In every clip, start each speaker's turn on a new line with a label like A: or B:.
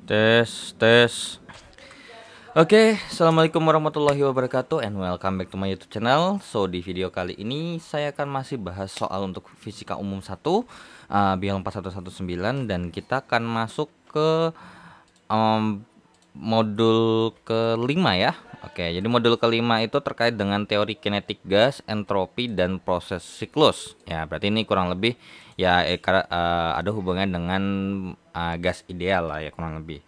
A: Tes, tes. Oke, assalamualaikum warahmatullahi wabarakatuh and welcome back to my YouTube channel. So di video kali ini saya akan masih bahas soal untuk fisika umum 1 Biol 4119 dan kita akan masuk ke modul kelima ya. Oke, jadi modul kelima itu terkait dengan teori kinetik gas, entropi dan proses siklus. Ya, berarti ini kurang lebih ya ada hubungan dengan gas ideal lah ya kurang lebih.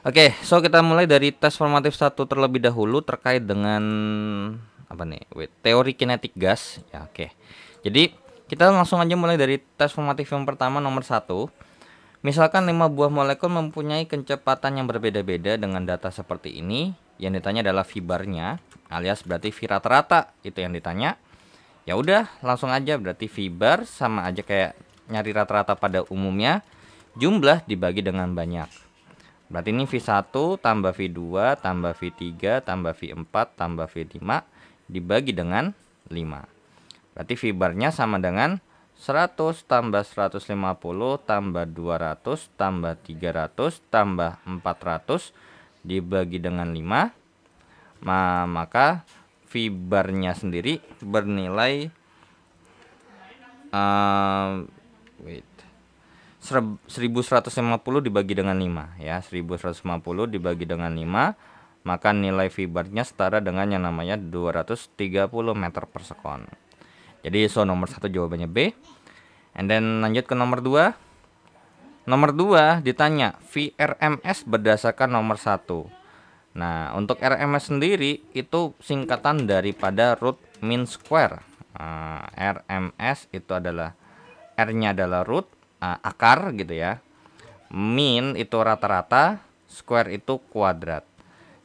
A: Oke, so kita mulai dari tes formatif 1 terlebih dahulu terkait dengan apa nih? Teori kinetik gas. Ya, oke. Jadi kita langsung aja mulai dari tes formatif yang pertama nomor 1. Misalkan 5 buah molekul mempunyai kecepatan yang berbeda-beda dengan data seperti ini. Yang ditanya adalah V barnya, alias berarti V rata-rata itu yang ditanya. Ya udah, langsung aja berarti V bar sama aja kayak nyari rata-rata pada umumnya. Jumlah dibagi dengan banyak. Berarti ini V1 tambah V2 tambah V3 tambah V4 tambah V5 dibagi dengan 5. Berarti V barnya sama dengan 100 tambah 150 tambah 200 tambah 300 tambah 400 dibagi dengan 5. Maka V barnya sendiri bernilai 1150 dibagi dengan 5 ya, 1150 dibagi dengan 5, maka nilai V barnya setara dengan yang namanya 230 meter per sekon. Jadi so nomor 1 jawabannya B. And then lanjut ke nomor 2. Nomor 2 ditanya VRMS berdasarkan nomor 1. Nah, untuk RMS sendiri itu singkatan daripada root mean square. RMS itu adalah R-nya adalah root, akar gitu ya. Mean itu rata-rata, square itu kuadrat.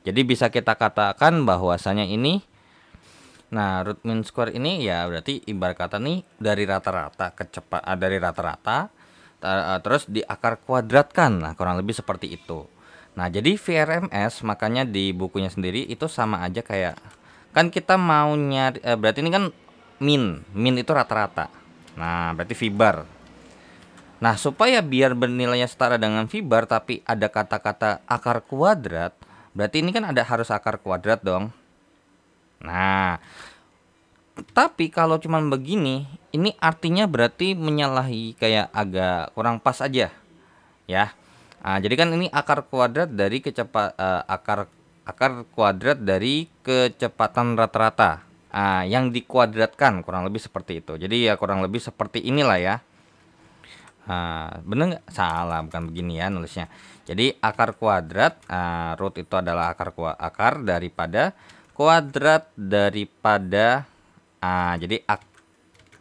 A: Jadi bisa kita katakan bahwasanya ini, nah root mean square ini ya berarti ibarat kata nih dari rata-rata dari rata-rata terus di akar kuadratkan. Nah, kurang lebih seperti itu. Nah, jadi VRMS makanya di bukunya sendiri itu sama aja kayak kan kita mau nyari berarti ini kan mean itu rata-rata. Nah, berarti V bar. Nah, supaya biar bernilainya setara dengan V bar tapi ada kata-kata akar kuadrat, berarti ini kan harus akar kuadrat dong. Nah, tapi kalau cuman begini, ini artinya berarti menyalahi kayak agak kurang pas aja. Ya. Jadi kan ini akar kuadrat dari akar kuadrat dari kecepatan rata-rata. Yang dikuadratkan kurang lebih seperti itu. Jadi ya kurang lebih seperti inilah ya. Bener nggak? Salah, bukan begini ya nulisnya. Jadi akar kuadrat, root itu adalah akar daripada kuadrat daripada jadi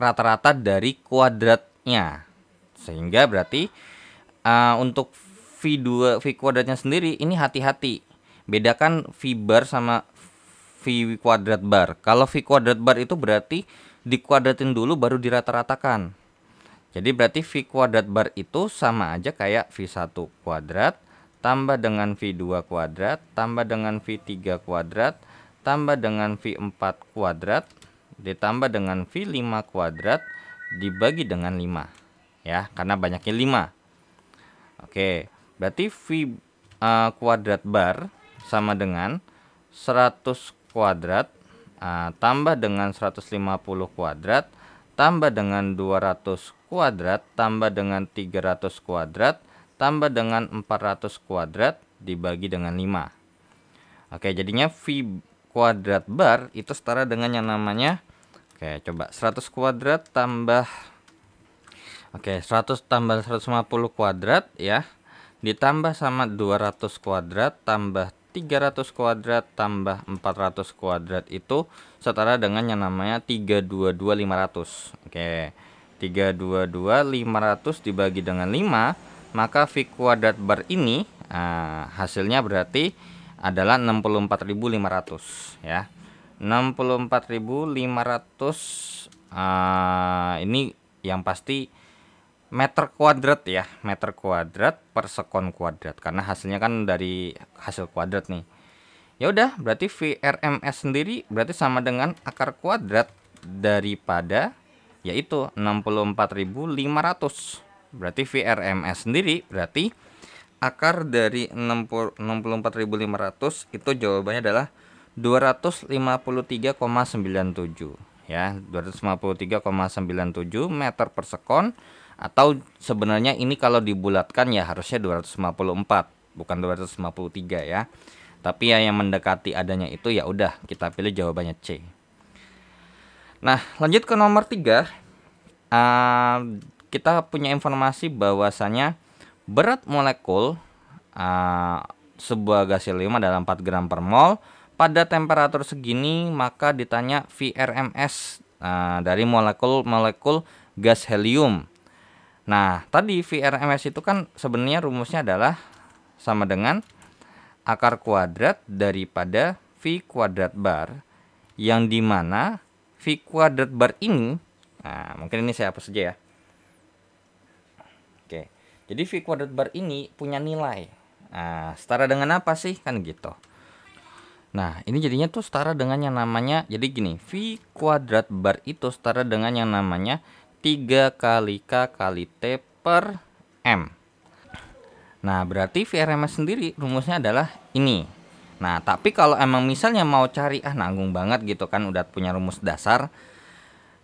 A: rata-rata dari kuadratnya. Sehingga berarti untuk V kuadratnya sendiri ini hati-hati. Bedakan V bar sama V kuadrat bar. Kalau V kuadrat bar itu berarti dikuadratin dulu baru dirata-ratakan. Jadi berarti V kuadrat bar itu sama aja kayak V1 kuadrat tambah dengan V2 kuadrat tambah dengan V3 kuadrat tambah dengan V4 kuadrat ditambah dengan V5 kuadrat dibagi dengan 5 ya, karena banyaknya 5. Oke, berarti V kuadrat bar sama dengan 100 kuadrat tambah dengan 150 kuadrat tambah dengan 200 kuadrat tambah dengan 300 kuadrat tambah dengan 400 kuadrat dibagi dengan 5. Oke, jadinya V kuadrat bar itu setara dengan yang namanya, oke coba 100 kuadrat tambah 100 tambah 150 kuadrat ya, ditambah sama 200 kuadrat tambah 300 kuadrat tambah 400 kuadrat itu setara dengan yang namanya 322.500. Oke, 322.500 dibagi dengan 5, maka V kuadrat bar ini hasilnya berarti adalah 64.500 ya. 64.500 ini yang pasti meter kuadrat ya, meter kuadrat per sekon kuadrat, karena hasilnya kan dari hasil kuadrat nih. Ya udah, berarti VRMS sendiri berarti sama dengan akar kuadrat daripada yaitu 64.500. Berarti VRMS sendiri berarti akar dari 64.500 itu jawabannya adalah 253,97 ya, 253,97 meter per sekon, atau sebenarnya ini kalau dibulatkan ya harusnya 254 bukan 253 ya. Tapi ya yang mendekati adanya itu ya udah kita pilih jawabannya C. Nah, lanjut ke nomor 3. Kita punya informasi bahwasanya berat molekul sebuah gas helium adalah 4 gram per mol pada temperatur segini, maka ditanya VRMS dari molekul gas helium. Nah, tadi VRMS itu kan sebenarnya rumusnya adalah sama dengan akar kuadrat daripada V kuadrat bar, yang dimana V kuadrat bar ini, nah mungkin ini saya hapus saja ya. Oke, jadi V kuadrat bar ini punya nilai setara dengan apa sih, kan gitu. Nah, ini jadinya tuh setara dengan yang namanya, jadi gini, V kuadrat bar itu setara dengan yang namanya 3 kali K kali T per M. Nah, berarti VRMS sendiri rumusnya adalah ini. Nah, tapi kalau emang misalnya mau cari nanggung banget gitu kan, udah punya rumus dasar.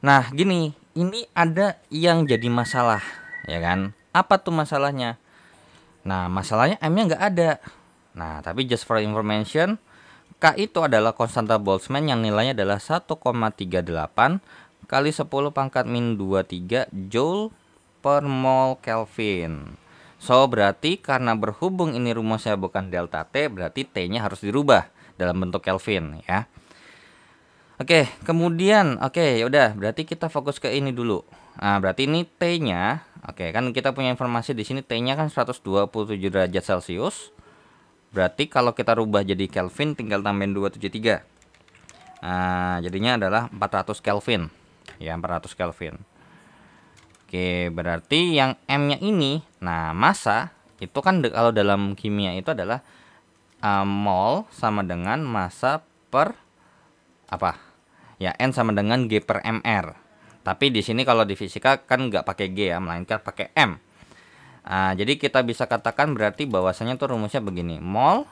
A: Nah, gini, ini ada yang jadi masalah, ya kan? Apa tuh masalahnya? Nah, masalahnya M-nya nggak ada. Nah, tapi just for information, K itu adalah konstanta Boltzmann yang nilainya adalah 1,38 kali 10 pangkat min 23 Joule per mol Kelvin. So, berarti karena berhubung ini rumusnya bukan delta T, berarti T-nya harus dirubah dalam bentuk Kelvin ya. Oke, kemudian yaudah, berarti kita fokus ke ini dulu. Nah, berarti ini T-nya, kan kita punya informasi di sini T-nya kan 127 derajat Celcius. Berarti kalau kita rubah jadi Kelvin tinggal tambahin 273. Nah, jadinya adalah 400 Kelvin. Ya, 400 Kelvin. Oke, berarti yang M-nya ini, nah massa itu kan kalau dalam kimia itu adalah mol sama dengan massa per apa? Ya, N sama dengan G per mR. Tapi di sini kalau di fisika kan nggak pakai G ya, melainkan pakai M. Jadi kita bisa katakan berarti bahwasanya tuh rumusnya begini, mol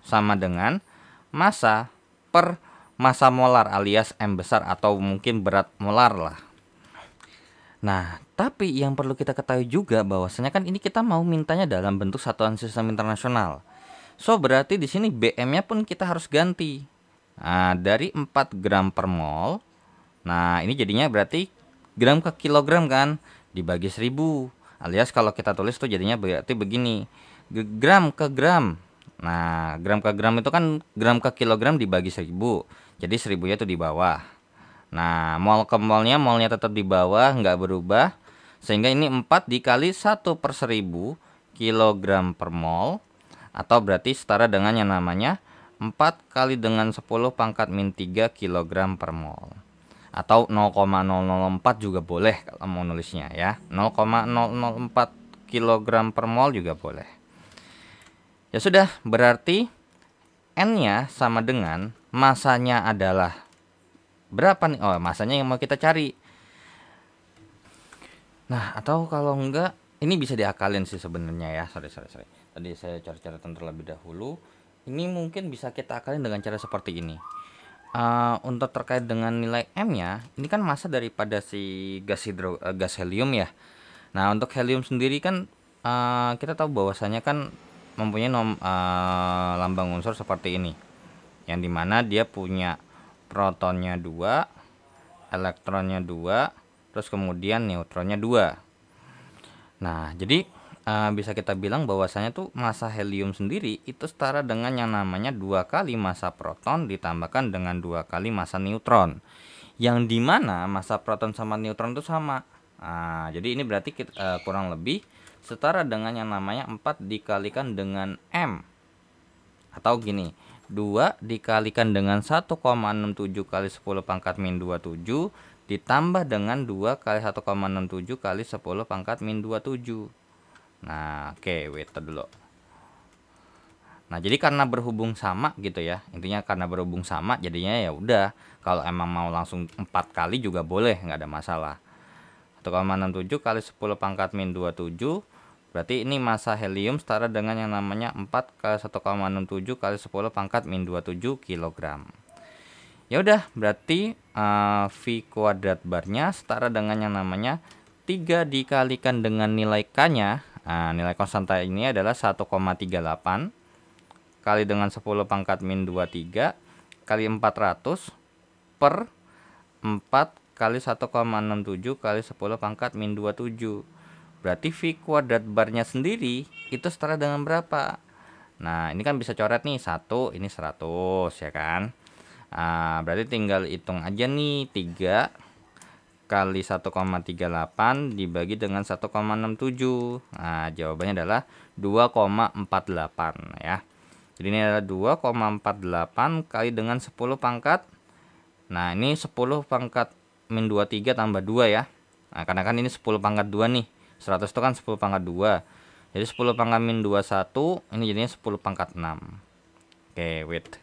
A: sama dengan massa per massa molar alias M besar atau mungkin berat molar lah. Nah, tapi yang perlu kita ketahui juga bahwasanya kan ini kita mau mintanya dalam bentuk satuan sistem internasional. So, berarti di sini BM-nya pun kita harus ganti. Nah, dari 4 gram per mol. Nah, ini jadinya berarti gram ke kilogram kan, dibagi 1000. Alias kalau kita tulis tuh jadinya berarti begini, gram ke gram. Nah, gram ke gram itu kan gram ke kilogram dibagi 1000. Jadi 1000-nya itu di bawah. Nah, mol ke molnya tetap di bawah, nggak berubah. Sehingga ini 4 dikali 1 per 1000 kilogram per mol. Atau berarti setara dengan yang namanya 4 kali dengan 10 pangkat min 3 kilogram per mol. Atau 0,004 juga boleh kalau mau nulisnya ya. 0,004 kilogram per mol juga boleh. Ya sudah, berarti N-nya sama dengan masanya adalah berapa nih? Oh, masanya yang mau kita cari. Nah, atau kalau enggak, ini bisa diakalin sih sebenarnya ya. Sorry. Tadi saya cari-cari terlebih dahulu. Ini mungkin bisa kita akalin dengan cara seperti ini. Untuk terkait dengan nilai M-nya, ini kan massa daripada si gas helium ya. Nah, untuk helium sendiri kan kita tahu bahwasanya kan mempunyai lambang unsur seperti ini. Yang dimana dia punya protonnya 2, elektronnya 2, terus kemudian neutronnya 2. Nah, jadi bisa kita bilang bahwasanya tuh massa helium sendiri itu setara dengan yang namanya 2 kali massa proton ditambahkan dengan 2 kali massa neutron. Yang dimana massa proton sama neutron itu sama. Jadi ini berarti kurang lebih setara dengan yang namanya 4 dikalikan dengan M. Atau gini, 2 dikalikan dengan 1,67 kali 10 pangkat min 27 ditambah dengan 2 kali 1,67 kali 10 pangkat min 27. Nah, wait dulu. Nah, jadi karena berhubung sama gitu ya. Intinya karena berhubung sama jadinya ya udah, kalau emang mau langsung 4 kali juga boleh, nggak ada masalah. 1,67 kali 10 pangkat min 27 Berarti ini massa helium setara dengan yang namanya 4 kali 1,67 kali 10 pangkat min 27 kg. Ya udah, berarti V kuadrat barnya setara dengan yang namanya 3 dikalikan dengan nilai K-nya. Nilai konstanta ini adalah 1,38 kali dengan 10 pangkat min 23 kali 400 per 4 kali 1,67 kali 10 pangkat min 27. Berarti V kuadrat barnya sendiri itu setara dengan berapa? Nah, ini kan bisa coret nih, 1 ini 100 ya kan. Berarti tinggal hitung aja nih, 3 kali 1,38 dibagi dengan 1,67. Nah, jawabannya adalah 2,48 ya. Jadi ini adalah 2,48 kali dengan 10 pangkat. Nah, ini 10 pangkat min 23 tambah 2 ya. Nah, karena kan ini 10 pangkat 2 nih. 100 itu kan 10 pangkat 2. Jadi 10 pangkat min 21 ini jadinya 10 pangkat 6. Oke, wait.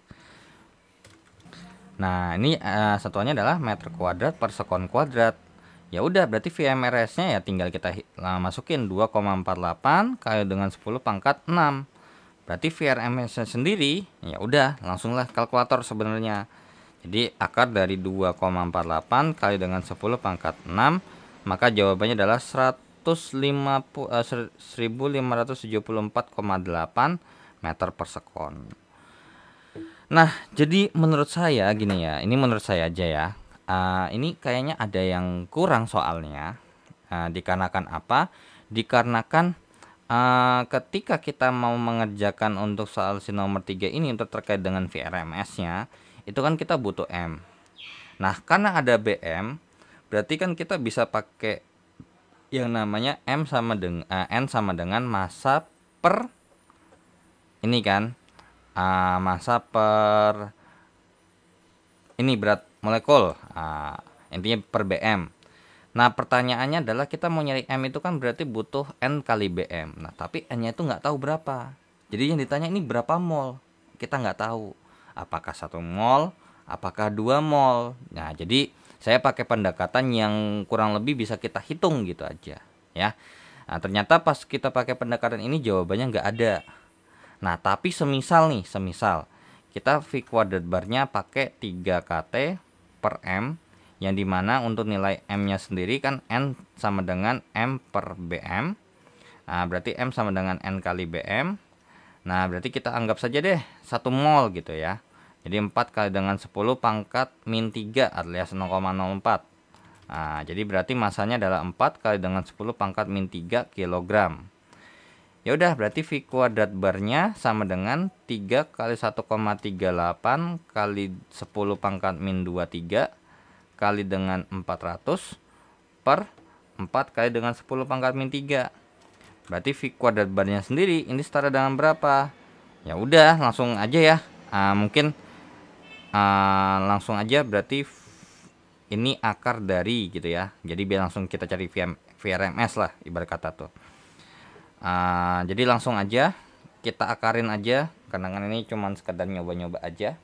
A: Nah, ini satuannya adalah meter kuadrat per sekon kuadrat. Ya udah, berarti VMRS-nya ya tinggal kita masukin 2,48 kali dengan 10 pangkat 6. Berarti VRMS-nya sendiri ya udah, langsunglah kalkulator sebenarnya. Jadi akar dari 2,48 kali dengan 10 pangkat 6, maka jawabannya adalah 1574,8 meter per sekon. Nah, jadi menurut saya gini ya, ini menurut saya aja ya. Ini kayaknya ada yang kurang soalnya. Dikarenakan apa? Dikarenakan ketika kita mau mengerjakan untuk soal si nomor 3 ini untuk terkait dengan VRMS-nya, itu kan kita butuh M. Nah, karena ada BM, berarti kan kita bisa pakai yang namanya N sama dengan massa per ini kan, massa per ini berat molekul, intinya per BM. Nah, pertanyaannya adalah kita mau nyari M itu kan berarti butuh N kali BM. Nah, tapi N-nya itu nggak tahu berapa. Jadi yang ditanya ini berapa mol, kita nggak tahu. Apakah 1 mol, apakah 2 mol. Nah, jadi saya pakai pendekatan yang kurang lebih bisa kita hitung gitu aja ya. Nah, ternyata pas kita pakai pendekatan ini jawabannya nggak ada. Nah, tapi semisal kita V kuadrat barnya pakai 3 kT per M, yang dimana untuk nilai M nya sendiri kan N sama dengan M per BM. Nah, berarti M sama dengan N kali BM. Nah, berarti kita anggap saja deh 1 mol gitu ya. Jadi 4 kali dengan 10 pangkat min 3 alias 0,04. Nah, jadi berarti masanya adalah 4 kali dengan 10 pangkat min 3 kg. Ya udah, berarti V kuadrat barnya sama dengan 3 kali 1,38 kali 10 pangkat min 23 kali dengan 400 per 4 kali dengan 10 pangkat min 3. Berarti V kuadrat barnya sendiri ini setara dengan berapa? Ya udah, langsung aja ya. Mungkin langsung aja, berarti ini akar dari gitu ya. Jadi biar langsung kita cari VRMS lah ibarat kata tuh. Jadi langsung aja kita akarin aja, karena kan ini cuman sekedar nyoba-nyoba aja.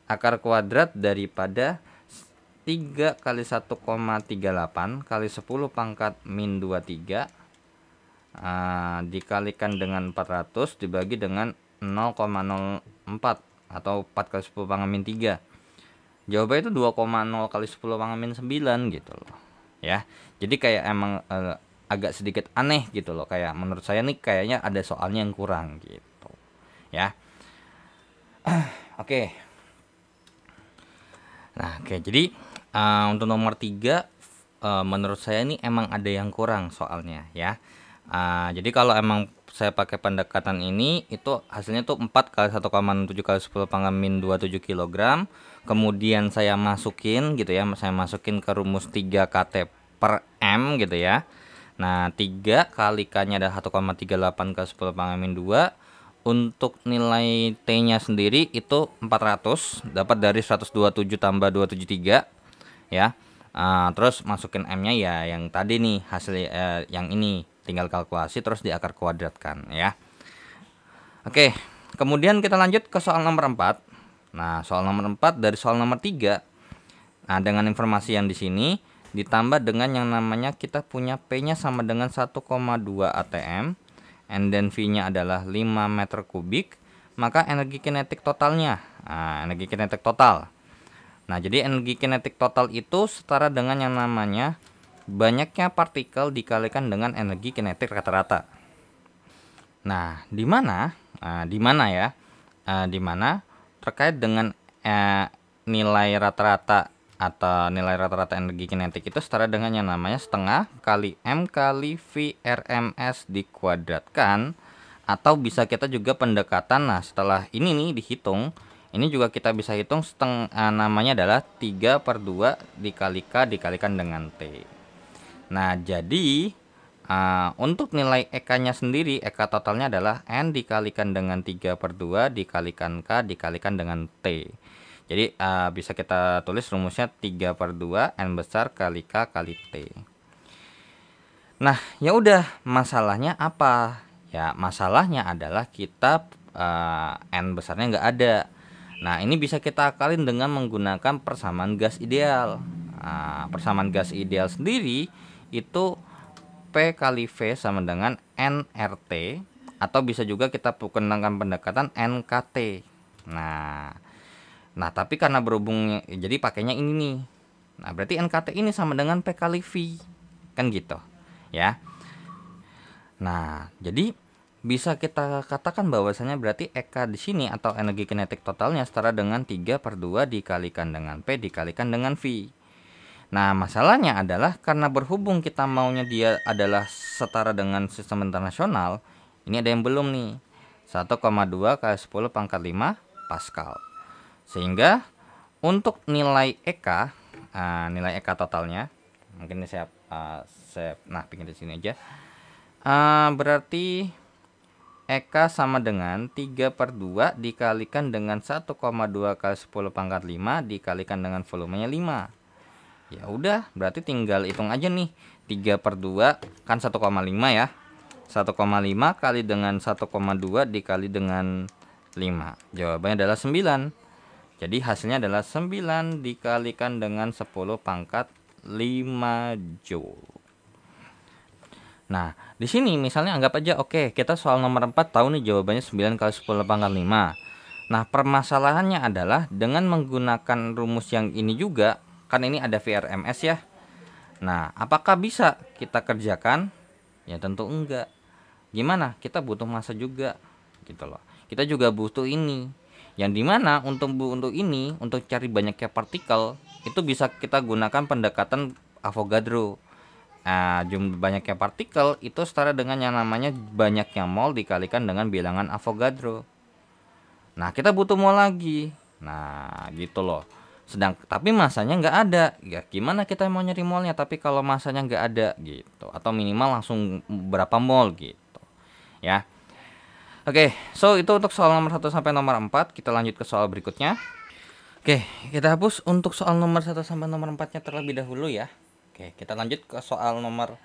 A: Akar kuadrat daripada 3 kali 1,38 kali 10 pangkat min 23 dikalikan dengan 400 dibagi dengan 0,04 atau 4 kali 10 pangkat min 3. Jawabannya itu 2,0 kali 10 pangkat min 9 gitu loh ya. Jadi kayak emang agak sedikit aneh gitu loh, kayak menurut saya nih kayaknya ada soalnya yang kurang gitu ya. Oke. Nah, oke, jadi untuk nomor 3 menurut saya ini emang ada yang kurang soalnya ya. Jadi kalau emang saya pakai pendekatan ini, itu hasilnya tuh 4 kali 1,67 kali 10 pangkat min 27 kg. Kemudian saya masukin gitu ya, saya masukin ke rumus 3 kT per M gitu ya. Nah, 3 kalikannya adalah 1,38 kali 10 pangkat min 2. Untuk nilai T-nya sendiri itu 400, dapat dari 127 tambah 273 ya. Terus masukin M-nya ya yang tadi nih, hasil yang ini tinggal kalkulasi terus di akar kuadratkan ya. Oke, kemudian kita lanjut ke soal nomor 4. Nah, soal nomor 4 dari soal nomor 3. Nah, dengan informasi yang di sini ditambah dengan yang namanya kita punya P-nya sama dengan 1,2 atm and then V-nya adalah 5 meter kubik, maka energi kinetik totalnya, energi kinetik total. Nah, jadi energi kinetik total itu setara dengan yang namanya banyaknya partikel dikalikan dengan energi kinetik rata-rata. Nah, di mana ya? Di mana terkait dengan nilai rata-rata atau nilai rata-rata energi kinetik itu setara dengan yang namanya setengah kali M kali V RMS dikuadratkan, atau bisa kita juga pendekatan. Nah, setelah ini nih dihitung, ini juga kita bisa hitung namanya adalah 3/2 dikali K dikalikan dengan T. Nah, jadi untuk nilai EK-nya sendiri, EK totalnya adalah N dikalikan dengan 3/2 dikalikan K dikalikan dengan T. Jadi bisa kita tulis rumusnya 3/2 N besar kali K kali T. Nah, ya udah, masalahnya apa? Ya, masalahnya adalah kita N besarnya nggak ada. Nah, ini bisa kita akalin dengan menggunakan persamaan gas ideal. Persamaan gas ideal sendiri itu P kali V sama dengan nRT, atau bisa juga kita gunakan pendekatan NKT. Nah, tapi karena berhubung jadi pakainya ini nih. Nah, berarti NKT ini sama dengan P kali V. Kan gitu, ya. Nah, jadi bisa kita katakan bahwasanya berarti EK di sini atau energi kinetik totalnya setara dengan 3/2 dikalikan dengan P dikalikan dengan V. Nah, masalahnya adalah karena berhubung kita maunya dia adalah setara dengan sistem internasional, ini ada yang belum nih. 1,2 kali 10 pangkat 5 Pascal. Sehingga untuk nilai EK, nilai EK totalnya, mungkin ini saya bikin di sini aja. Berarti EK sama dengan 3/2 dikalikan dengan 1,2 kali 10 pangkat 5 dikalikan dengan volumenya 5. Ya udah, berarti tinggal hitung aja nih. 3/2 kan 1,5 ya. 1,5 kali dengan 1,2 dikali dengan 5. Jawabannya adalah 9. Jadi hasilnya adalah 9 dikalikan dengan 10 pangkat 5 Joule. Nah, di sini misalnya anggap aja oke, kita soal nomor 4 tahu nih jawabannya 9 kali 10 pangkat 5. Nah, permasalahannya adalah dengan menggunakan rumus yang ini juga, kan ini ada VRMS ya. Nah, apakah bisa kita kerjakan? Ya tentu enggak. Gimana? Kita butuh massa juga gitu loh. Kita juga butuh ini. Yang dimana untuk ini, untuk cari banyaknya partikel, itu bisa kita gunakan pendekatan Avogadro. Jumlah banyaknya partikel itu setara dengan yang namanya banyaknya mol dikalikan dengan bilangan Avogadro. Nah, kita butuh mol lagi. Nah, gitu loh. Tapi masanya nggak ada. Ya gimana kita mau nyari molnya tapi kalau masanya nggak ada gitu. Atau minimal langsung berapa mol gitu. Ya. Oke, so itu untuk soal nomor 1 sampai nomor 4. Kita lanjut ke soal berikutnya. Oke, kita hapus untuk soal nomor 1 sampai nomor 4-nya terlebih dahulu ya. Oke, kita lanjut ke soal nomor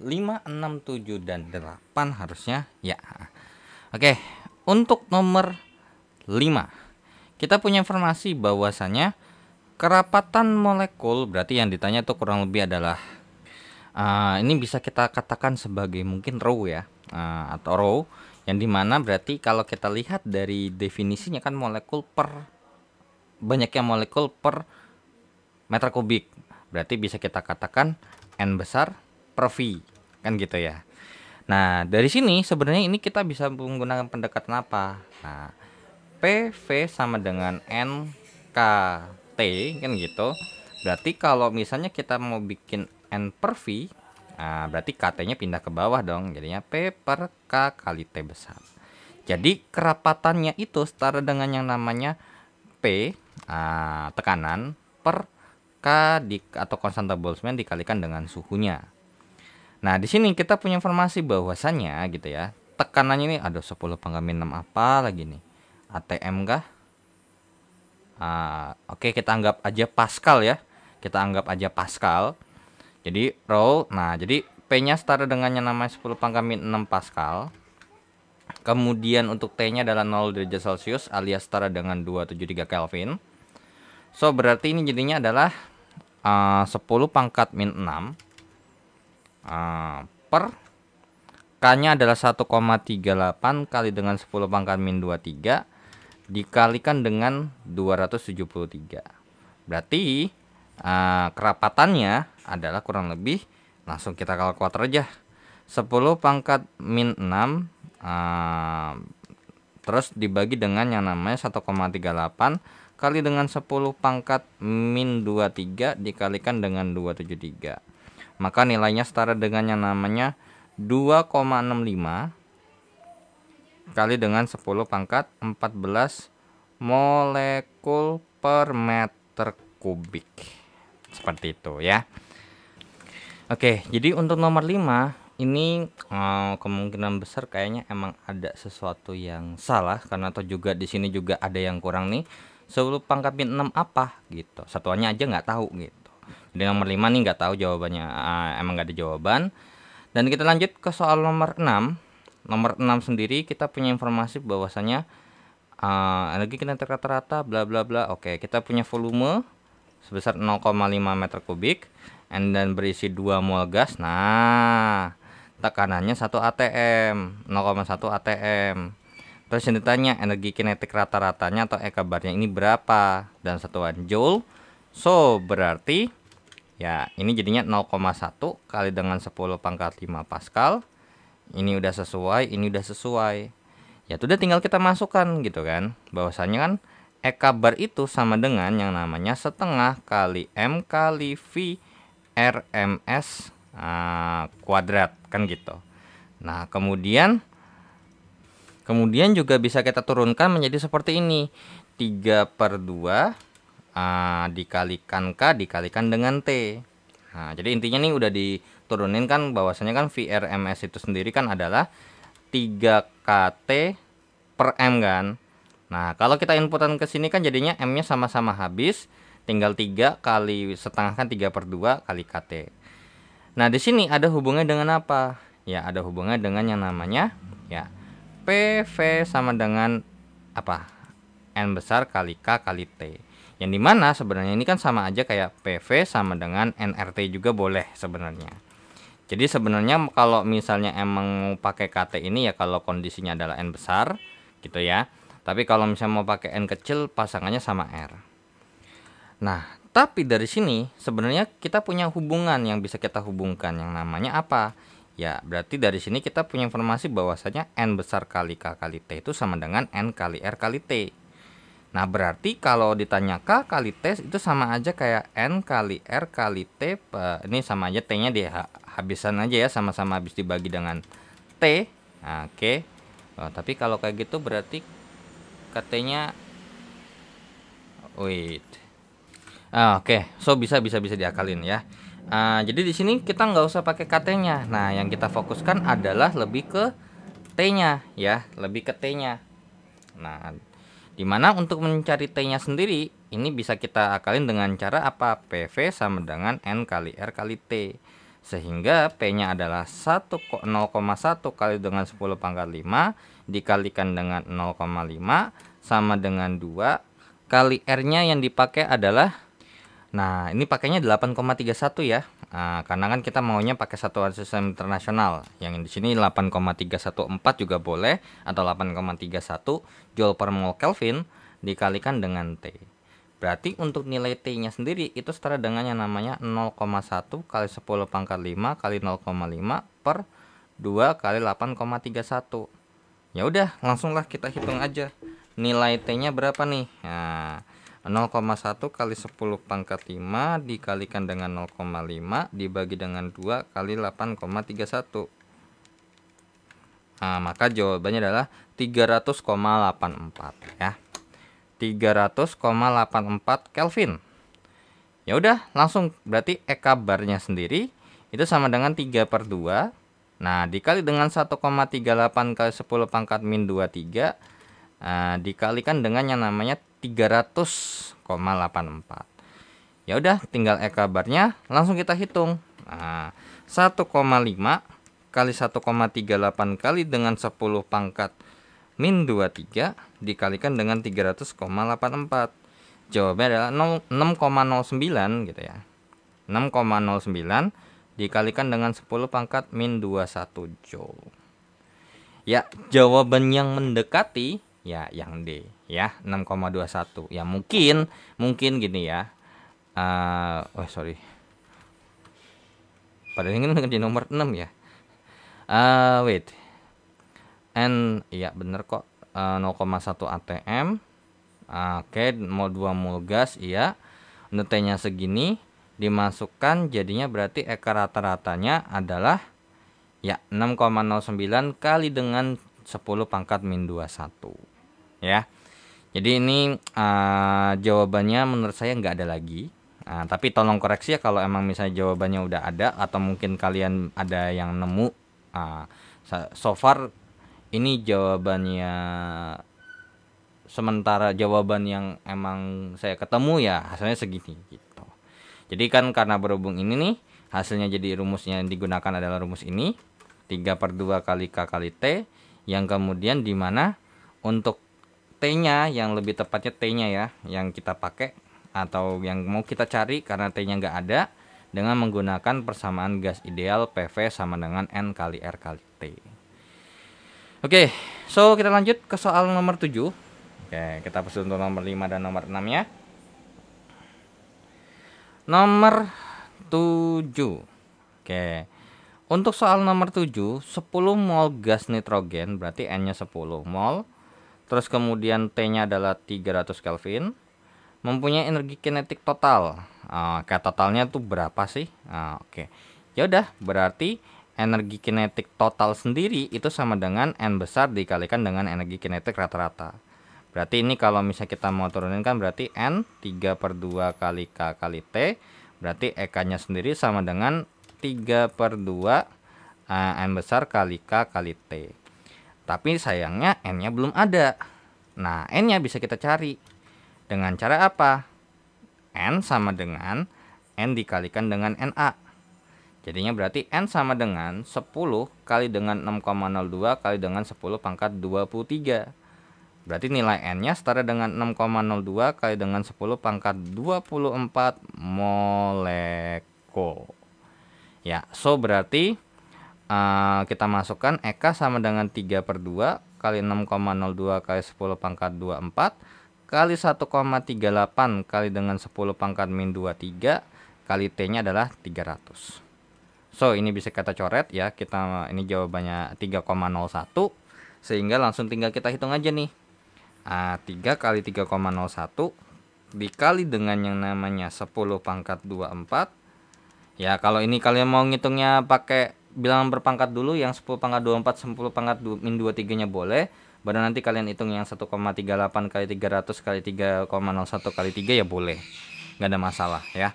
A: 5, 6, 7, dan 8 harusnya ya. Oke, untuk nomor 5 kita punya informasi bahwasanya kerapatan molekul, berarti yang ditanya itu kurang lebih adalah ini bisa kita katakan sebagai mungkin row ya, atau row, yang dimana berarti kalau kita lihat dari definisinya kan molekul per banyaknya molekul per meter kubik, berarti bisa kita katakan N besar per V, kan gitu ya. Nah, dari sini sebenarnya ini kita bisa menggunakan pendekatan apa? Nah, PV sama dengan NKT kan gitu. Berarti kalau misalnya kita mau bikin N per V, berarti KT-nya pindah ke bawah dong. Jadinya P per K kali T besar. Jadi kerapatannya itu setara dengan yang namanya P, tekanan, per K atau konstanta Boltzmann dikalikan dengan suhunya. Nah, di sini kita punya informasi bahwasannya gitu ya. Tekanannya ini ada 10 pangkat 6 apa lagi nih? ATM kah? Oke, kita anggap aja Pascal ya. Kita anggap aja Pascal. Jadi rho, nah jadi P-nya setara dengan yang namanya 10 pangkat 6 Pascal. Kemudian untuk T-nya adalah 0 derajat Celcius alias setara dengan 273 Kelvin. So berarti ini jadinya adalah 10 pangkat min 6 per K-nya adalah 1,38 kali dengan 10 pangkat min 23 dikalikan dengan 273. Berarti kerapatannya adalah kurang lebih, langsung kita kalkulator aja. 10 pangkat min 6 terus dibagi dengan yang namanya 1,38 kali dengan 10 pangkat min 23 dikalikan dengan 273. Maka nilainya setara dengan yang namanya 2,65 kali dengan 10 pangkat 14 molekul per meter kubik. Seperti itu ya. Oke, jadi untuk nomor 5 ini kemungkinan besar kayaknya emang ada sesuatu yang salah, karena atau juga di sini juga ada yang kurang nih. 10 pangkat min 6 apa gitu. Satuannya aja nggak tahu gitu. Jadi nomor 5 nih nggak tahu jawabannya, emang nggak ada jawaban. Dan kita lanjut ke soal nomor 6. Nomor 6 sendiri kita punya informasi bahwasanya energi kinetik rata-rata bla bla bla. Oke, kita punya volume sebesar 0,5 meter kubik dan berisi 2 mol gas. Nah, tekanannya 1 atm, 0,1 atm. Terus yang ditanya energi kinetik rata-ratanya atau EK barnya ini berapa dan satuan joule. So, berarti ya ini jadinya 0,1 kali dengan 10 pangkat 5 Pascal. Ini udah sesuai, ini udah sesuai. Ya udah tinggal kita masukkan gitu kan. Bahwasanya kan EK bar itu sama dengan yang namanya setengah kali M kali V RMS kuadrat kan gitu. Nah, kemudian juga bisa kita turunkan menjadi seperti ini. 3/2 dikalikan K dikalikan dengan T. Nah, jadi intinya nih udah diturunin kan, bahwasanya kan VRMS itu sendiri kan adalah 3 kT per M kan. Nah, kalau kita inputan ke sini kan jadinya M-nya sama-sama habis, tinggal 3 kali setengah kan 3/2 kali KT. Nah, di sini ada hubungannya dengan apa? Ya, ada hubungannya dengan yang namanya ya PV sama dengan apa? N besar kali K kali T. Yang dimana sebenarnya ini kan sama aja kayak PV sama dengan NRT juga boleh sebenarnya. Jadi sebenarnya kalau misalnya emang mau pakai KT ini ya kalau kondisinya adalah N besar gitu ya. Tapi kalau misalnya mau pakai N kecil pasangannya sama R. Nah, tapi dari sini sebenarnya kita punya hubungan yang bisa kita hubungkan yang namanya apa? Ya, berarti dari sini kita punya informasi bahwasanya N besar kali K kali T itu sama dengan N kali R kali T. Nah, berarti kalau ditanya K kali T itu sama aja kayak N kali R kali T. Ini sama aja T-nya habisan aja ya, sama-sama habis dibagi dengan T. Nah, oke. Tapi kalau kayak gitu berarti KT-nya oke. So bisa diakalin ya. Jadi di sini kita nggak usah pakai KT-nya. Nah, yang kita fokuskan adalah lebih ke T-nya ya, lebih ke T-nya. Nah, dimana untuk mencari T-nya sendiri ini bisa kita akalin dengan cara apa? PV sama dengan N kali R kali T. Sehingga P-nya adalah 0,1 kali dengan 10 pangkat 5 dikalikan dengan 0,5 sama dengan 2 kali R-nya yang dipakai adalah, nah ini pakainya 8,31 ya. Karena kan kita maunya pakai satuan sistem internasional. Yang di sini 8,314 juga boleh atau 8,31 Joule per mol Kelvin dikalikan dengan T. Berarti untuk nilai T-nya sendiri itu setara dengan yang namanya 0,1 kali 10 pangkat 5 kali 0,5 per 2 kali 8,31. Ya udah, langsunglah kita hitung aja. Nilai T-nya berapa nih? Nah, 0,1 kali 10 pangkat 5 dikalikan dengan 0,5 dibagi dengan 2 kali 8,31. Nah, maka jawabannya adalah 300,84 ya. 300,84 Kelvin. Ya udah, langsung berarti EK barnya sendiri itu sama dengan 3/2. Nah, dikali dengan 1,38 kali 10 pangkat min 23 dikalikan dengan yang namanya 300,84. Ya udah, tinggal EK barnya langsung kita hitung. 1,5 kali 1,38 kali dengan 10 pangkat min 23 dikalikan dengan 300,84. Jawabannya adalah 6,09 gitu ya. 6,09 dikalikan dengan 10 pangkat min 21 Joule. Ya, jawaban yang mendekati ya yang D ya, 6,21. Ya mungkin gini ya. Sorry. Padahal ini kan di nomor 6 ya. Wait. N ya bener kok, 0,1 atm. Oke, mau 2 mol gas, iya. Untuk T-nya segini dimasukkan, jadinya berarti eka rata-ratanya adalah ya 6,09 kali dengan 10 pangkat min 21 ya. Jadi ini jawabannya menurut saya nggak ada lagi. Tapi tolong koreksi ya kalau emang misalnya jawabannya udah ada atau mungkin kalian ada yang nemu. So far ini jawabannya, sementara jawaban yang emang saya ketemu ya hasilnya segini gitu. Jadi kan karena berhubung ini nih hasilnya, jadi rumusnya yang digunakan adalah rumus ini 3/2 kali K kali T, yang kemudian dimana untuk T-nya yang lebih tepatnya T-nya ya yang kita pakai atau yang mau kita cari karena T-nya nggak ada, dengan menggunakan persamaan gas ideal PV sama dengan N kali R kali T. Oke, so kita lanjut ke soal nomor 7. Oke, kita hapus untuk nomor 5 dan nomor 6 ya. Nomor 7. Oke. Untuk soal nomor 7, 10 mol gas nitrogen berarti N-nya 10 mol. Terus kemudian T-nya adalah 300 Kelvin. Mempunyai energi kinetik total. Kayak totalnya tuh berapa sih? Oke. Ya udah, berarti energi kinetik total sendiri itu sama dengan N besar dikalikan dengan energi kinetik rata-rata. Berarti ini kalau misalnya kita mau turunin kan berarti N 3/2 kali K kali T. Berarti EK-nya sendiri sama dengan 3/2 N besar kali K kali T. Tapi sayangnya N-nya belum ada. Nah, N-nya bisa kita cari. Dengan cara apa? N sama dengan N dikalikan dengan NA. Jadinya berarti N sama dengan 10 kali dengan 6,02 kali dengan 10 pangkat 23. Berarti nilai N-nya setara dengan 6,02 kali dengan 10 pangkat 24 molekul. Ya, so berarti kita masukkan EK sama dengan 3/2 kali 6,02 kali 10 pangkat 24 kali 1,38 kali dengan 10 pangkat min 23 kali T-nya adalah 300. So, ini bisa kita coret ya. Ini jawabannya 3,01. Sehingga langsung tinggal kita hitung aja nih. 3 kali 3,01 dikali dengan yang namanya 10 pangkat 24. Ya, kalau ini kalian mau ngitungnya pakai bilangan berpangkat dulu, yang 10 pangkat 24 10 pangkat min 23 nya boleh. Baru nanti kalian hitung yang 1,38 kali 300 kali 3,01 kali 3 ya boleh. Nggak ada masalah ya.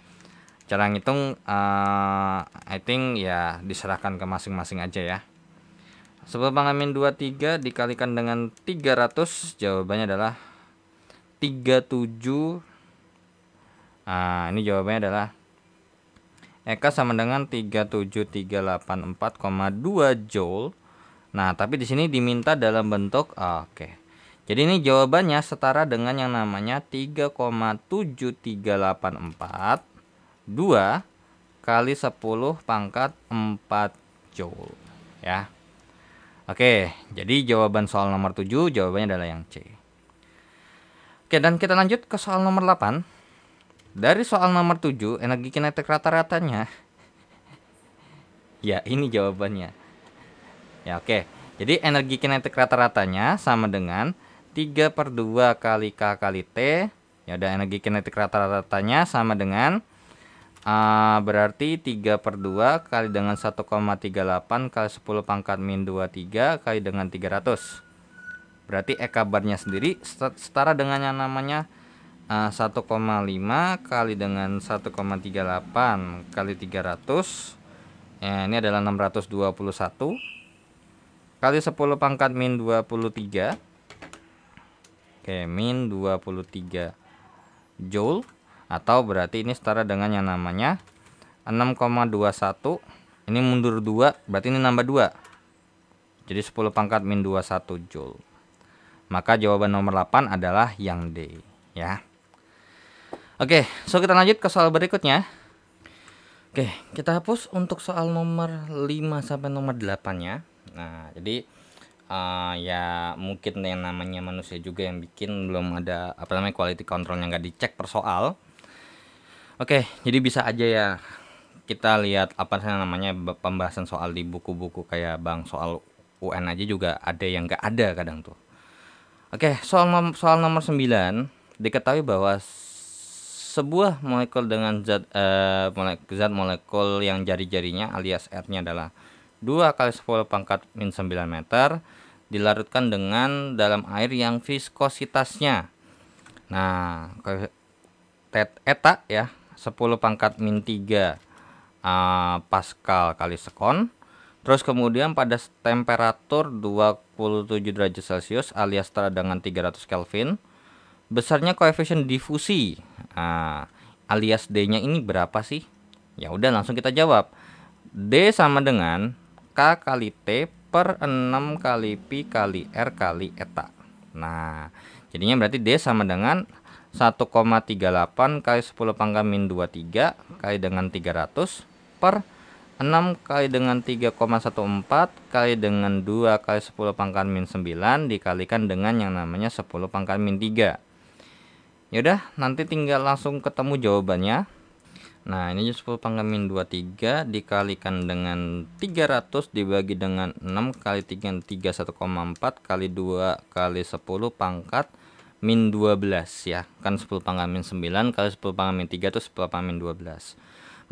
A: Cara ngitung I think ya diserahkan ke masing-masing aja ya. 10 pangkat min 23 dikalikan dengan 300, jawabannya adalah 37. Ini jawabannya adalah EK sama dengan 37384,2 Joule. Nah, tapi di sini diminta dalam bentuk oke. Jadi ini jawabannya setara dengan yang namanya 3,7384 2 kali 10 pangkat 4 Joule ya. Oke, jadi jawaban soal nomor 7 jawabannya adalah yang C. Oke, dan kita lanjut ke soal nomor 8. Dari soal nomor 7, energi kinetik rata-ratanya. Ya, ini jawabannya. Ya, oke. Jadi energi kinetik rata-ratanya sama dengan 3/2 kali K kali T. Ya udah, energi kinetik rata-ratanya sama dengan berarti 3/2 kali dengan 1,38 kali 10 pangkat min 23 kali dengan 300. Berarti EK barnya sendiri setara dengan yang namanya 1,5 kali dengan 1,38 kali 300. Ya, ini adalah 621 kali 10 pangkat min 23. Oke, min 23 Joule, atau berarti ini setara dengan yang namanya 6,21. Ini mundur 2, berarti ini nambah 2. Jadi 10 pangkat min 21 Joule. Maka jawaban nomor 8 adalah yang D ya. Oke, so kita lanjut ke soal berikutnya. Oke, kita hapus untuk soal nomor 5 sampai nomor 8 ya. Nah, jadi ya mungkin yang namanya manusia juga yang bikin, belum ada apa namanya quality controlnya, nggak dicek per soal. Oke, jadi bisa aja ya kita lihat apa sih namanya pembahasan soal di buku-buku kayak Bang, soal UN aja juga ada yang nggak ada kadang tuh. Oke, soal nomor 9, diketahui bahwa sebuah molekul dengan zat molekul yang jari-jarinya alias R-nya adalah 2 kali 10 pangkat min 9 meter dilarutkan dengan dalam air yang viskositasnya. Nah, eta ya 10 pangkat min 3 Pascal kali sekon. Terus kemudian pada temperatur 27 derajat Celcius alias setara dengan 300 Kelvin, besarnya koefisien difusi alias D-nya ini berapa sih? Ya udah langsung kita jawab. D sama dengan K kali T per 6 kali Pi kali R kali eta. Nah, jadinya berarti D sama dengan 1,38 kali 10 pangkat min 23 kali dengan 300 per 6 kali dengan 3,14 kali dengan 2 kali 10 pangkat min 9 dikalikan dengan yang namanya 10 pangkat min 3. Yaudah, nanti tinggal langsung ketemu jawabannya. Nah, ini 10 pangkat min 23 dikalikan dengan 300 dibagi dengan 6 kali 3 1,4 kali 2 kali 10 pangkat min 12 ya. Kan 10 pangkat min 9 kali 10 pangkat min 3 itu 10 pangkat min 12.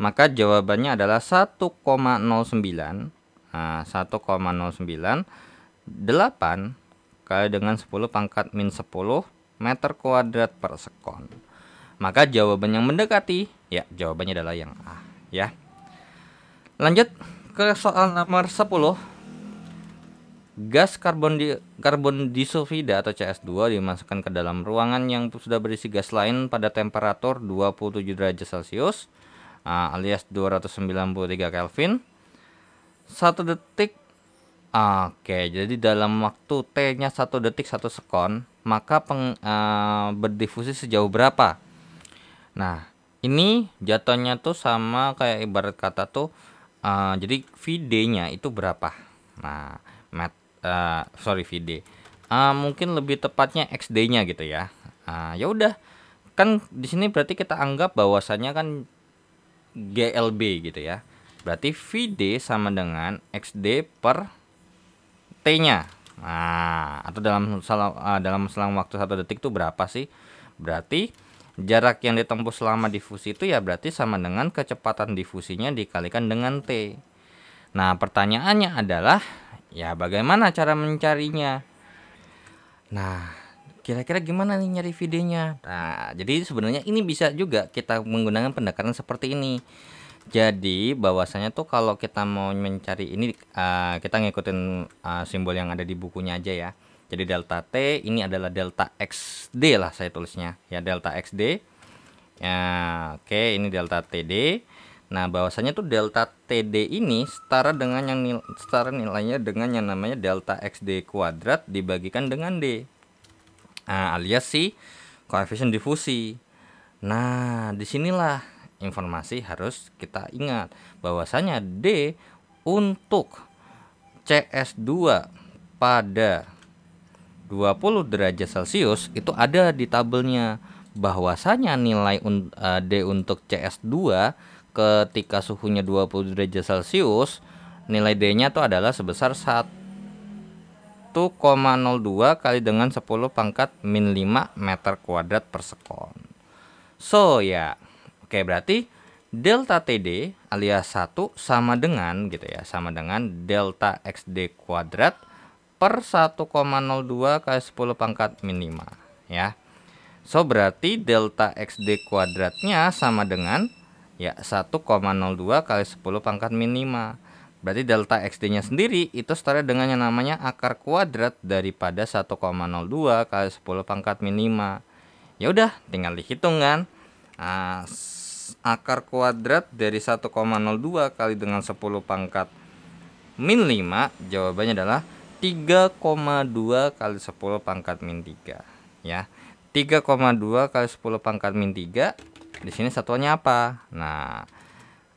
A: Maka jawabannya adalah 1,09. Nah, 1,09 8 kali dengan 10 pangkat min 10 meter kuadrat per sekon. Maka jawaban yang mendekati, ya jawabannya adalah yang A ya. Lanjut ke soal nomor 10. Gas karbon disulfida atau CS2 dimasukkan ke dalam ruangan yang sudah berisi gas lain pada temperatur 27 derajat Celcius alias 293 Kelvin 1 detik. Oke, jadi dalam waktu T-nya 1 detik 1 sekon, maka berdifusi sejauh berapa? Nah, ini jatuhnya tuh sama kayak ibarat kata tuh jadi VD-nya itu berapa? Nah, VD. Mungkin lebih tepatnya XD-nya gitu ya. Ya udah. Kan di sini berarti kita anggap bahwasannya kan GLB gitu ya. Berarti VD sama dengan XD per T-nya. Nah, atau dalam selang waktu 1 detik itu berapa sih? Berarti jarak yang ditempuh selama difusi itu ya berarti sama dengan kecepatan difusinya dikalikan dengan T. Nah, pertanyaannya adalah ya bagaimana cara mencarinya? Nah, kira-kira gimana nih nyari VD-nya? Nah, jadi sebenarnya ini bisa juga kita menggunakan pendekatan seperti ini. Jadi bahwasanya tuh kalau kita mau mencari ini kita ngikutin simbol yang ada di bukunya aja ya. Jadi delta T ini adalah delta XD lah saya tulisnya ya, delta XD. Ya, oke, ini delta TD. Nah, bahwasanya tuh delta TD ini setara dengan nilainya dengan yang namanya delta XD kuadrat dibagikan dengan D. Alias si koefisien difusi. Nah, disinilah informasi harus kita ingat bahwasanya D untuk CS2 pada 20 derajat Celcius itu ada di tabelnya. Bahwasanya nilai D untuk CS2 ketika suhunya 20 derajat Celcius, nilai D-nya itu adalah sebesar 1,02 kali dengan 10 pangkat min 5 meter kuadrat per sekon. So ya, oke, berarti delta TD alias 1 sama dengan gitu ya, sama dengan delta XD kuadrat per 1,02 kali 10 pangkat min 5 ya. So berarti delta XD kuadratnya sama dengan ya 1,02 kali 10 pangkat min 5. Berarti delta XD-nya sendiri itu setara dengan yang namanya akar kuadrat daripada 1,02 kali 10 pangkat min 5. Ya udah, tinggal dihitung kan. Akar kuadrat dari 1,02 kali dengan 10 pangkat min 5, jawabannya adalah 3,2 kali 10 pangkat min 3 ya. 3,2 kali 10 pangkat min 3, di sini satuannya apa? Nah,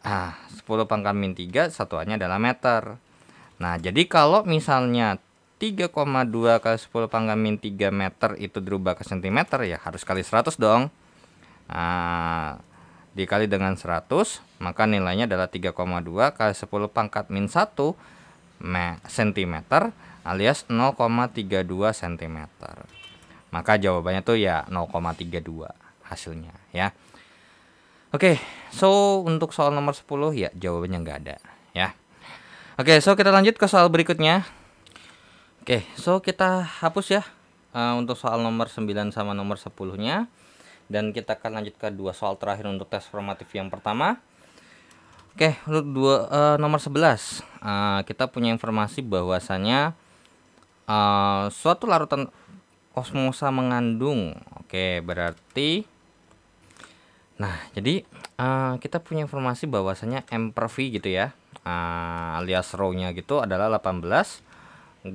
A: 10 pangkat min 3 satuannya adalah meter. Nah, jadi kalau misalnya 3,2 kali 10 pangkat min 3 meter itu dirubah ke cm, ya harus kali 100 dong. Nah, dikali dengan 100, maka nilainya adalah 3,2 kali 10 pangkat min 1 cm alias 0,32 cm. Maka jawabannya tuh ya 0,32 hasilnya ya. Oke, so untuk soal nomor 10 ya jawabannya nggak ada ya. Oke, so kita lanjut ke soal berikutnya. Oke, so kita hapus ya untuk soal nomor 9 sama nomor 10-nya. Dan kita akan lanjut ke dua soal terakhir untuk tes formatif yang pertama. Oke, untuk nomor 11 kita punya informasi bahwasanya suatu larutan osmosa mengandung. Oke, berarti jadi kita punya informasi bahwasanya M per V gitu ya, alias rho-nya gitu adalah 18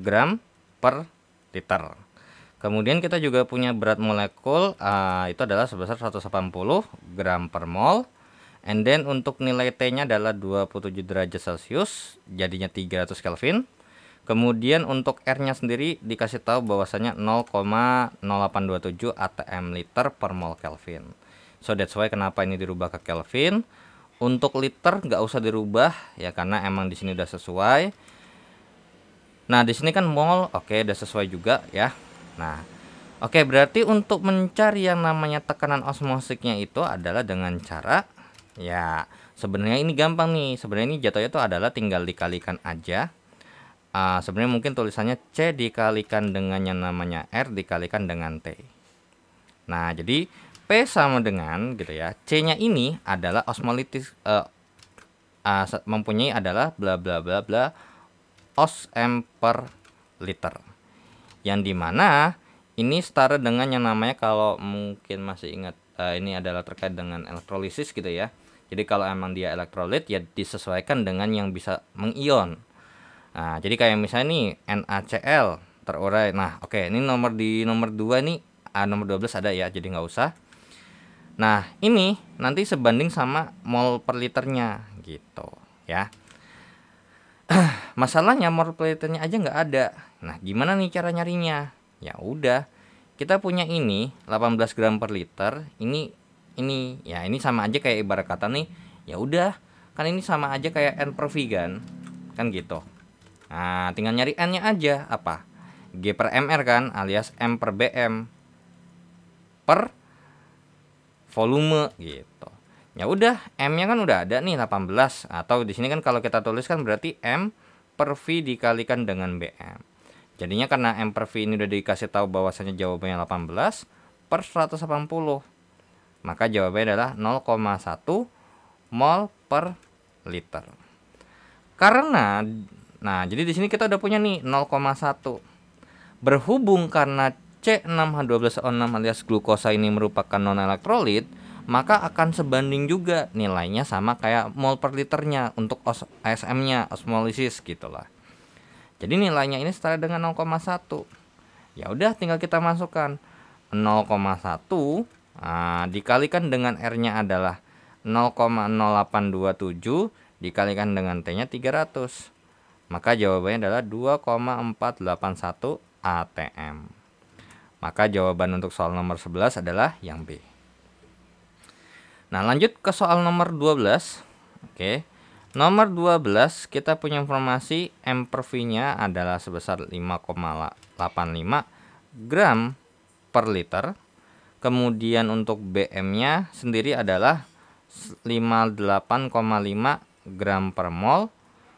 A: gram per liter. Kemudian kita juga punya berat molekul itu adalah sebesar 180 gram per mol. And then untuk nilai T-nya adalah 27 derajat Celcius, jadinya 300 Kelvin. Kemudian untuk R-nya sendiri dikasih tahu bahwasanya 0,0827 atm liter per mol Kelvin. So that's why kenapa ini dirubah ke Kelvin. Untuk liter nggak usah dirubah ya, karena emang di sini udah sesuai. Nah, di sini kan mol, oke, udah sesuai juga ya. Nah, oke, berarti untuk mencari yang namanya tekanan osmosiknya itu adalah dengan cara ya, sebenarnya ini gampang nih. Sebenarnya ini jatuhnya itu adalah tinggal dikalikan aja. Sebenarnya mungkin tulisannya C dikalikan dengan yang namanya R dikalikan dengan T. Nah, jadi P sama dengan gitu ya. C-nya ini adalah osmolitis mempunyai adalah bla bla bla bla osm per liter, yang dimana ini setara dengan yang namanya, kalau mungkin masih ingat ini adalah terkait dengan elektrolisis gitu ya. Jadi kalau emang dia elektrolit ya disesuaikan dengan yang bisa mengion. Nah, jadi kayak misalnya nih NaCl terurai. Nah, oke, ini nomor 2 nih, nomor 12 ada ya, jadi nggak usah. Nah, ini nanti sebanding sama mol per liternya gitu ya. Masalahnya mol per liternya aja nggak ada. Nah, gimana nih cara nyarinya? Ya udah, kita punya ini 18 gram per liter. Ini ya, ini sama aja kayak ibarat kata nih. Ya udah, kan ini sama aja kayak N per V kan gitu. Nah, tinggal nyari N-nya aja, apa? G per mR kan, alias M per BM per volume gitu. Ya udah, M-nya kan udah ada nih 18, atau di sini kan kalau kita tuliskan berarti M per V dikalikan dengan BM. Jadinya karena M per V ini udah dikasih tahu bahwasanya jawabannya 18 per 180. Maka jawabannya adalah 0,1 mol per liter. Karena jadi di sini kita udah punya nih 0,1. Berhubung karena C6H12O6 alias glukosa ini merupakan non-elektrolit, maka akan sebanding juga nilainya sama kayak mol per liternya untuk ASM-nya, osmolisis gitulah. Jadi nilainya ini setara dengan 0,1. Ya udah, tinggal kita masukkan 0,1 dikalikan dengan R-nya adalah 0,0827 dikalikan dengan T-nya 300. Maka jawabannya adalah 2,481 atm. Maka jawaban untuk soal nomor 11 adalah yang B. Nah, lanjut ke soal nomor 12. Oke. Nomor 12 kita punya informasi M per V-nya adalah sebesar 5,85 gram per liter. Kemudian untuk BM-nya sendiri adalah 58,5 gram per mol.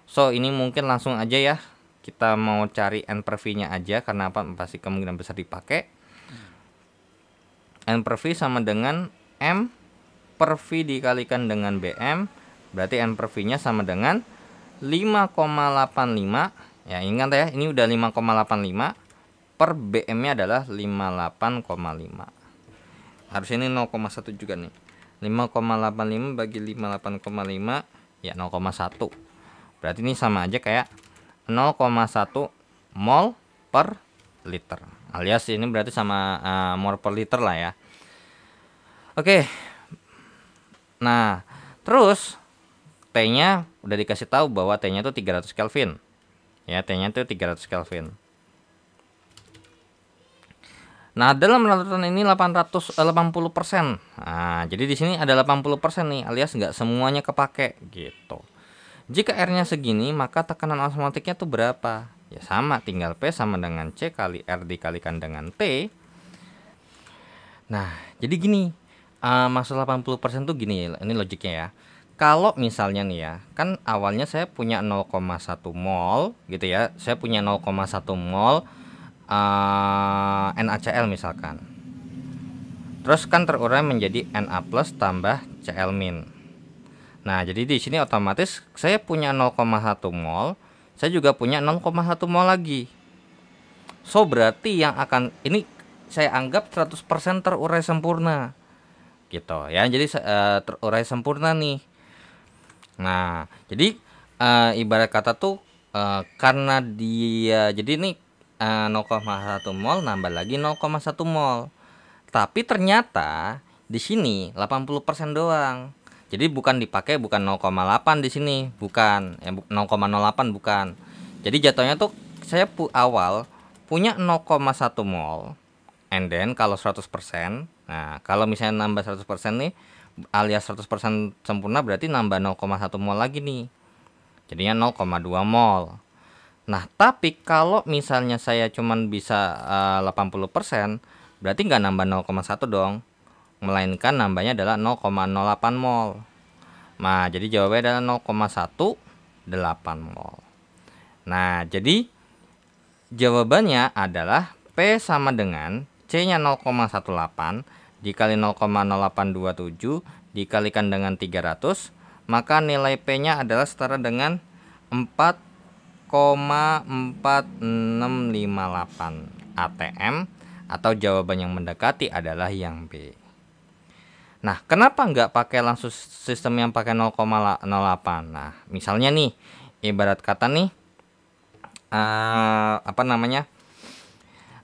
A: So, ini mungkin langsung aja ya. Kita mau cari N per V-nya aja, karena apa? Pasti kemungkinan besar dipakai. N per V sama dengan M per V dikalikan dengan BM. Berarti N per V-nya sama dengan 5,85. Ya, ingat ya, ini udah 5,85 per BM-nya adalah 58,5. Harus ini 0,1 juga nih. 5,85 bagi 58,5 ya 0,1. Berarti ini sama aja kayak 0,1 mol per liter. Alias ini berarti sama mol per liter lah ya. Oke. Nah, terus T-nya udah dikasih tahu bahwa T-nya itu 300 Kelvin. Ya, T-nya itu 300 Kelvin. Nah, dalam ratusan ini 880%. Nah, jadi di sini ada 80% nih, alias nggak semuanya kepake gitu. Jika R-nya segini, maka tekanan osmotiknya tuh berapa? Ya sama, tinggal P sama dengan C kali R dikalikan dengan T. Nah, jadi gini, maksud 80% tuh gini, ini logiknya ya. Kalau misalnya nih ya, kan awalnya saya punya 0,1 mol gitu ya. Saya punya 0,1 mol NaCl misalkan. Terus kan terurai menjadi Na plus tambah Cl min. Nah, jadi di sini otomatis saya punya 0,1 mol, saya juga punya 0,1 mol lagi. So, berarti yang akan ini saya anggap 100% terurai sempurna. Gitu ya. Jadi terurai sempurna nih. Nah, jadi ibarat kata tuh karena dia jadi ini 0,1 mol nambah lagi 0,1 mol. Tapi ternyata di sini 80% doang. Jadi bukan dipakai, bukan 0,8 di sini, bukan 0,08 bukan. Jadi jatuhnya tuh saya awal punya 0,1 mol, and then kalau 100%, nah kalau misalnya nambah 100% nih, alias 100% sempurna berarti nambah 0,1 mol lagi nih. Jadinya 0,2 mol. Nah, tapi kalau misalnya saya cuman bisa 80%, berarti nggak nambah 0,1 dong, melainkan nambahnya adalah 0,08 mol. Nah, jadi jawabannya adalah 0,18 mol. Nah, jadi jawabannya adalah P sama dengan C-nya 0,18 dikali 0,0827 dikalikan dengan 300, maka nilai P-nya adalah setara dengan 4,4658 atm, atau jawaban yang mendekati adalah yang B. Nah, kenapa nggak pakai langsung sistem yang pakai 0,08? Nah, misalnya nih, ibarat kata nih, apa namanya?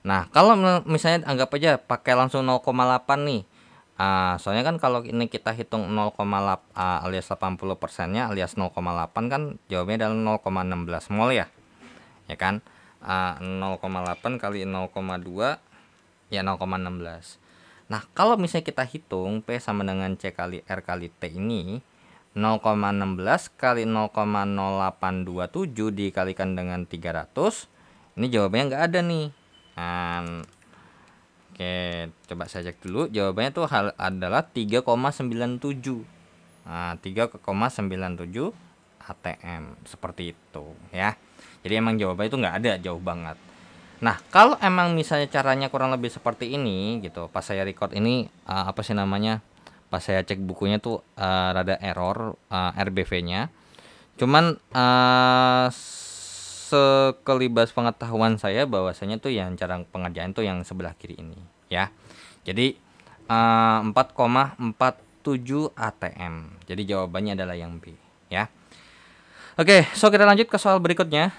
A: Nah, kalau misalnya anggap aja pakai langsung 0,8 nih. Soalnya kan kalau ini kita hitung 0,8 alias 80%-nya alias 0,8 kan jawabannya adalah 0,16 mol ya. Ya kan? 0,8 kali 0,2 ya 0,16. Nah, kalau misalnya kita hitung P sama dengan C kali R kali T ini, 0,16 kali 0,0827 dikalikan dengan 300, ini jawabannya nggak ada nih. Oke, coba saya cek dulu. Jawabannya tuh adalah 3,97. Nah, 3,97 atm, seperti itu ya. Jadi emang jawabannya itu nggak ada, jauh banget. Nah, kalau emang misalnya caranya kurang lebih seperti ini gitu, pas saya record ini apa sih namanya? Pas saya cek bukunya tuh rada error RBV-nya. Cuman sekelibas pengetahuan saya bahwasanya tuh yang cara pengerjaan tuh yang sebelah kiri ini ya. Jadi 4,47 atm. Jadi jawabannya adalah yang B ya. Oke, so kita lanjut ke soal berikutnya.